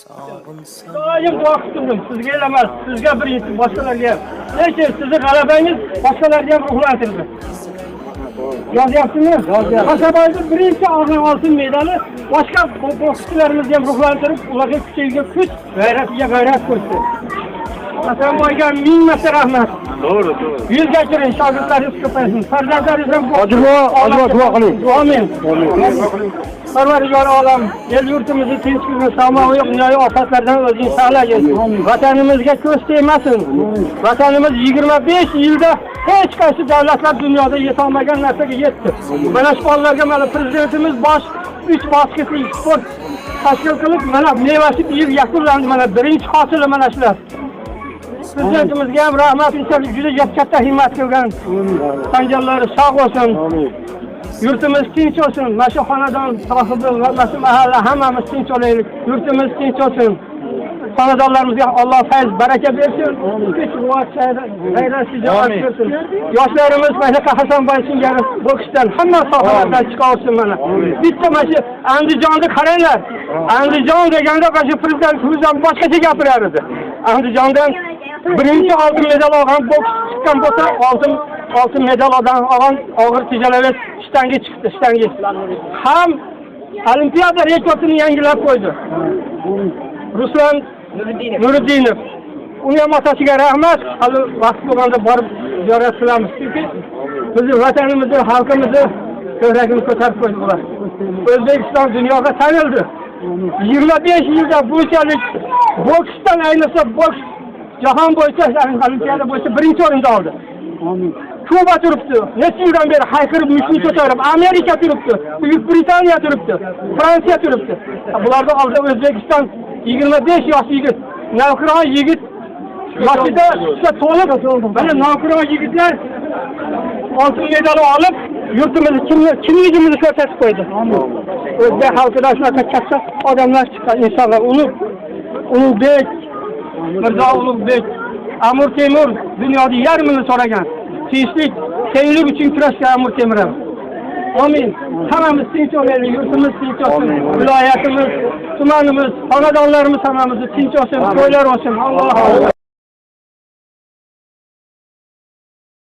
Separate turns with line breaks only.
Doim duo qildim. Sizga emas, sizga birinchi, boshqalarga ham. Lekin sizning g'alabangiz boshqalarga ham ruhlantirdi. Yozyapsizmi? Qasabayda birinchi oltin medali boshqa bokschilarimizni ham ruhlantirib, ularga kuch, g'ayrat qo'shdi. Qasabayga ming marta rahmat.
To'g'ri.
Yuzga kiring, shogirdlaringiz ko'paysin. Farzandlaringiz ham
Ojro duo qiling.
Amin. Parvardigor olam, el yurtimizni tinchligini, samoviy dunyoviy ofatlardan o'zing saqlagin. Vatanimizga ko'z tegmasin. Vatanimiz 25 yilda hech qaysi davlatlar dunyoda yetolmagan narsaga yetdi. Mana shu bolalarga mana prezidentimiz 3 bosqichli sport tashkil qilib, mana mevasi yil yakunlandi, mana birinchi hosili mana shular. Prezidentimizga ham rahmat, inshaalloh juda katta himmat qilgan. Sanjallari sog' bo'lsin. Yurtimiz tinch olsin. Mana shu xonadon sohibi va mana shu mahalla hammamiz tinch olaylik. Yurtimiz tinch olsin. Xonadonlarimizga Alloh fayz, baraka bersin. Kuch, quvvat, g'ayrat, shijoat bersin. Yoshlarimiz mana Hasanboy singari boksdan hamma sohalardan chiqa olsin mana. Bitta mana shu Andijonda qaranglar. Andijon deganda mana shu prezidentimizdan boshqacha gapirar edi. Andijondan birinchi oltin medal olgan boks chiqqan bo'lsa, oltin medal olgan og'ir tijorat shtangi chiqdi, shtangi. Ham Olimpiada rekordini yangilab qo'ydi. Ruslan Nuriddinov. Unga ham otasiga rahmat. Hali vaqt bo'lganda borib ziyorat qilamiz. Chunki bizning vatanimizni, xalqimizni ko'kragini ko'tarib qo'ydi ular. O'zbekiston dunyoga tanildi. 25 yilda bunchalik boksdan ayniqsa boks jahon bo'yicha Olimpiada bo'yicha birinchi o'rinda oldi. Kuba turibdi. Necha yildan beri hayqirib mushuk ko'tarib, Amerika turibdi, Buyuk Britaniya turibdi, Fransiya turibdi. Bularda oldida O'zbekiston 25 yoshli yigit, navqiron yigit yoshida to'lib, mana navqiron yigitlar oltin medal olib, yurtimizni kimligimizni ko'rsatib qo'ydi. O'zbek xalqidan shunaqa katta odamlar chiqqan inshaalloh. Ulug'bek, Mirzo Ulug'bek, Amir Temur dunyoda yarmini so'ragan. Tinchlik, tenglik uchun kurashgan Amir Temur ham. Amin. Hammamiz tinch olaylik, yurtimiz tinch olsin, viloyatimiz, tumanimiz, xonadonlarimiz hammamiz tinch olsin, to'ylar olsin. Alloh